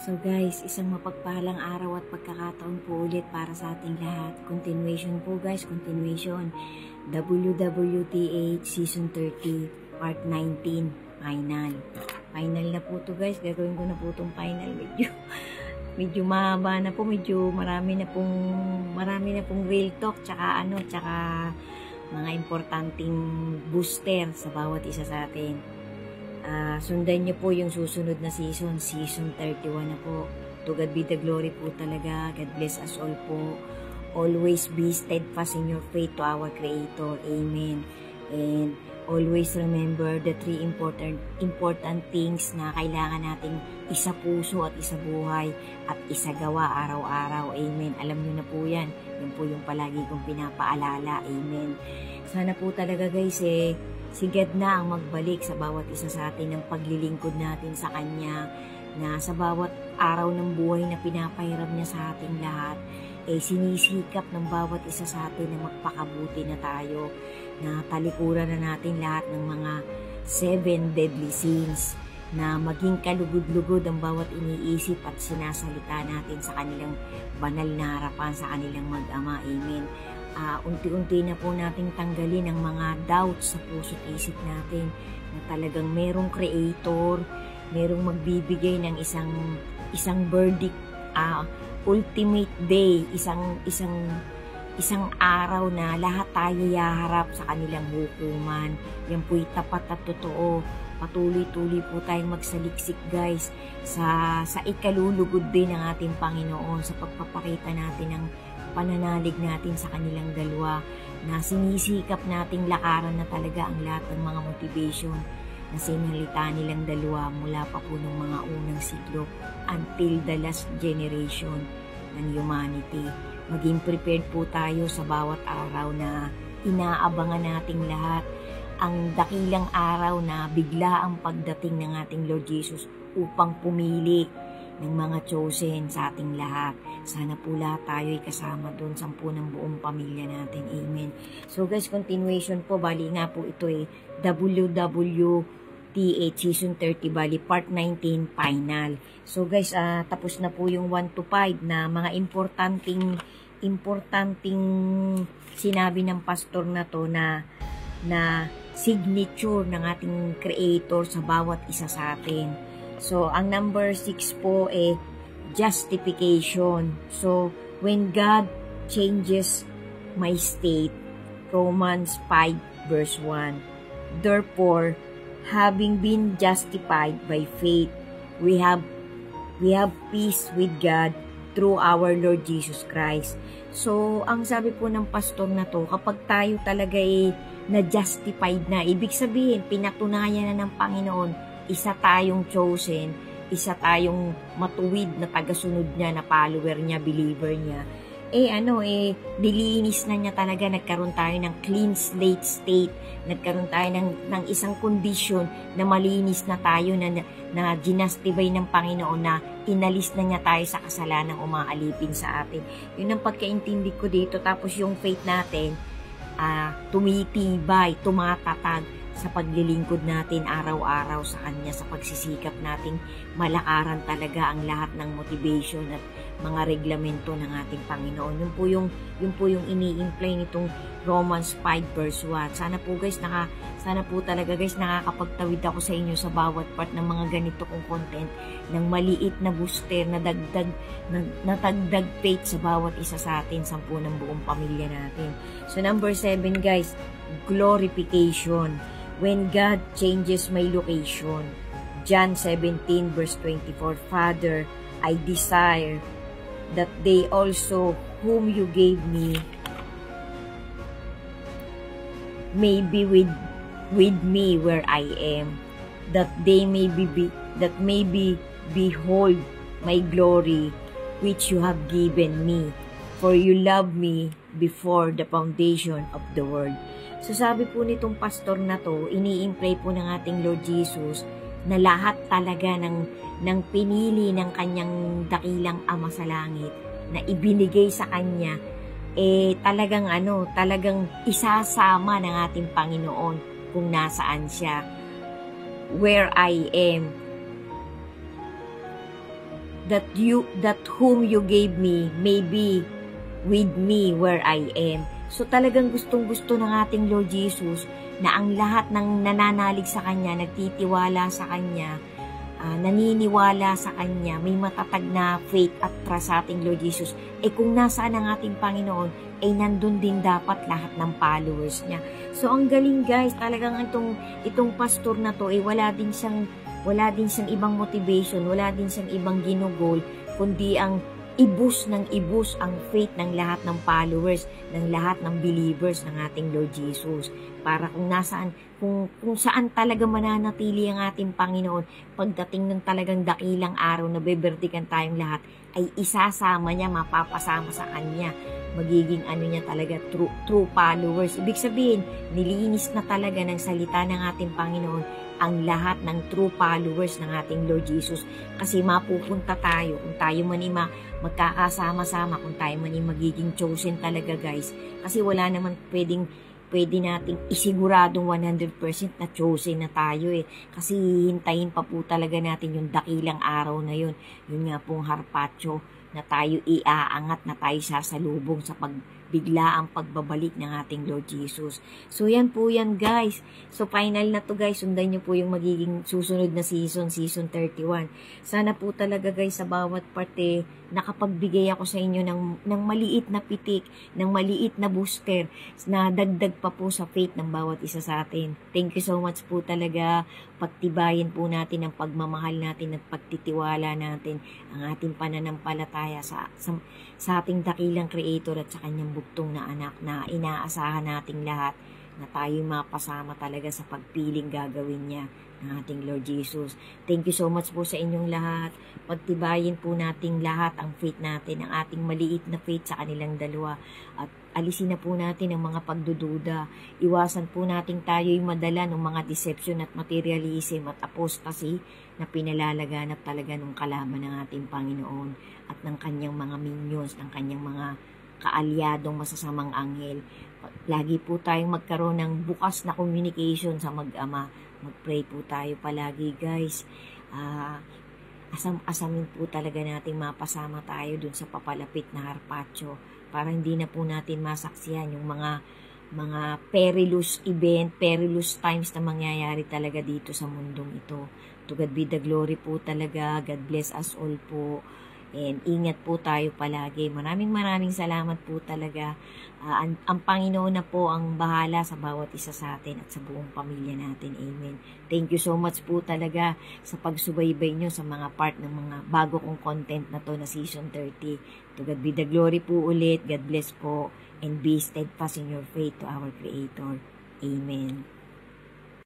So guys, isang mapagpalang araw at pagkakataon po ulit para sa ating lahat. Continuation po guys, continuation. WWTH Season 30, Part 19, Final. Final na po to guys, gagawin ko na po itong final. Medyo mahaba na po, medyo marami na pong real talk, tsaka mga importanteng booster sa bawat isa sa atin. Sundan niyo po yung susunod na season 31 na po. To God be the glory po talaga. God bless us all po. Always be steadfast in your faith to our Creator. Amen. And always remember the three important things na kailangan nating isa puso at isa buhay at isa gawa araw-araw. Amen. Alam niyo na po yan. Yan po yung palagi kong pinapaalala. Amen. Sana po talaga guys si God na ang magbalik sa bawat isa sa atin ng paglilingkod natin sa Kanya, na sa bawat araw ng buhay na pinapahirap niya sa ating lahat, sinisikap ng bawat isa sa atin na magpakabuti na tayo, na talikuran na natin lahat ng mga 7 deadly sins, na maging kalugod-lugod ang bawat iniisip at sinasalita natin sa kanilang banal na harapan, sa kanilang mag-ama. Amen. Unti-unti na po nating tanggalin ang mga doubts sa puso't isip natin na talagang merong creator, merong magbibigay ng isang verdict, ultimate day, isang araw na lahat tayo yaharap sa kanilang hukuman. Yan po'y tapat at totoo. Patuloy-tuloy po tayong magsaliksik guys sa ikalulugod din ng ating Panginoon, sa pagpapakita natin ng pananalig natin sa kanilang dalawa, na sinisikap nating lakaran na talaga ang lahat ng mga motivation na sinalita nilang dalawa mula pa po ng mga unang siglo until the last generation ng humanity. Maging prepared po tayo sa bawat araw na inaabangan nating lahat, ang dakilang araw na bigla ang pagdating ng ating Lord Jesus upang pumili ng mga chosen sa ating lahat. Sana po lahat tayo ay kasama doon, 10 ng buong pamilya natin. Amen. So guys, continuation po. Bali nga po ito WWTH Season 30, bali Part 19, Final. So guys, tapos na po yung 1 to 5 na mga importanting sinabi ng pastor na to na signature ng ating Creator sa bawat isa sa atin. So, ang number 6 po justification. So, when God changes my state, Romans 5 verse 1. Therefore, having been justified by faith, we have peace with God through our Lord Jesus Christ. So, ang sabi po ng pastor na to, kapag tayo talaga na-justified na, ibig sabihin, pinatunayan na ng Panginoon, isa tayong chosen, isa tayong matuwid na tagasunod niya, na follower niya, believer niya. Nilinis na niya talaga, nagkaroon tayo ng clean slate state, nagkaroon tayo ng isang condition na malinis na tayo, na ginastibay ng Panginoon, na inalis na niya tayo sa kasalanang umaalipin sa atin. Yun ang pagkaintindi ko dito. Tapos yung faith natin, tumitibay, tumatatag sa paglilingkod natin araw-araw sa Kanya, sa pagsisikap nating malakaran talaga ang lahat ng motivation at mga reglamento ng ating Panginoon. Yun po yung ini-imply nitong Romans 5 verse 1. Sana po talaga guys nakakapagtawid ako sa inyo sa bawat part ng mga ganito kong content, ng maliit na booster na dagdag faith sa bawat isa sa atin, 10 ng buong pamilya natin. So number 7 guys, glorification. When God changes my location. John 17 verse 24. Father, I desire that they also whom you gave me may be with me where I am, that they may behold my glory which you have given me, for you loved me before the foundation of the world. So sabi po nitong pastor na to, ini-imply po ng ating Lord Jesus na lahat talaga ng pinili ng Kanyang dakilang Ama sa langit na ibinigay sa Kanya, talagang isasama ng ating Panginoon kung nasaan siya. Where I am, that whom you gave me may be with me where I am. So talagang gustong-gusto ng ating Lord Jesus na ang lahat ng nananalig sa Kanya, nagtitiwala sa Kanya, naniniwala sa Kanya, may matatag na faith at trust sa ating Lord Jesus, kung nasaan ang ating Panginoon, nandun din dapat lahat ng followers niya. So ang galing guys, talagang itong pastor na to, wala din siyang ibang motivation, wala din siyang ibang ginugol, kundi ang ibus ang faith ng lahat ng followers, ng lahat ng believers ng ating Lord Jesus. Para kung saan talaga mananatili ang ating Panginoon, pagdating ng talagang dakilang araw na bebertikan tayong lahat, ay isasama niya, mapapasama sa Kanya. Magiging niya talaga, true followers. Ibig sabihin, nilinis na talaga ng salita ng ating Panginoon ang lahat ng true followers ng ating Lord Jesus. Kasi mapupunta tayo, kung tayo man magkakasama-sama, kung tayo man magiging chosen talaga guys. Kasi wala naman pwede nating isiguradong 100% na chosen na tayo Kasi hintayin pa po talaga natin yung dakilang araw na yun. Yun nga pong harpacho na tayo iaangat, na tayo sasalubong sa bigla ang pagbabalik ng ating Lord Jesus. So yan po yan guys. So final na to guys. Sundan nyo po yung magiging susunod na season 31. Sana po talaga guys sa bawat parte nakapagbigay ako sa inyo ng maliit na pitik, ng maliit na booster na dagdag pa po sa faith ng bawat isa sa atin. Thank you so much po talaga. Pagtibayin po natin ang pagmamahal natin at pagtitiwala natin ang ating pananampalataya sa ating dakilang Creator at sa Kanyang bugtong na anak na inaasahan nating lahat na tayo mapasama talaga sa pagpiling gagawin niya ng ating Lord Jesus. Thank you so much po sa inyong lahat. Pagtibayin po nating lahat ang faith natin, ang ating maliit na faith sa kanilang dalawa. At alisin na po natin ang mga pagdududa. Iwasan po nating tayo'y madala ng mga deception at materialism at apostasy na pinalalaganap talaga ng kalaban ng ating Panginoon at ng kanyang mga minions, ng kanyang mga kaalyadong masasamang anghel. Lagi po tayong magkaroon ng bukas na communication sa mag-ama. Mag-pray po tayo palagi guys. Asamin po talaga natin mapasama tayo dun sa papalapit na harpacho para hindi na po natin masaksihan yung mga perilous event, perilous times na mangyayari talaga dito sa mundong ito. To God be the glory po talaga. God bless us all po. And ingat po tayo palagi. Maraming salamat po talaga. Ang Panginoon na po ang bahala sa bawat isa sa atin at sa buong pamilya natin. Amen. Thank you so much po talaga sa pagsubaybay nyo sa mga part ng mga bago kong content na to na season 30. To God be the glory po ulit. God bless po. And be steadfast in your faith to our Creator. Amen.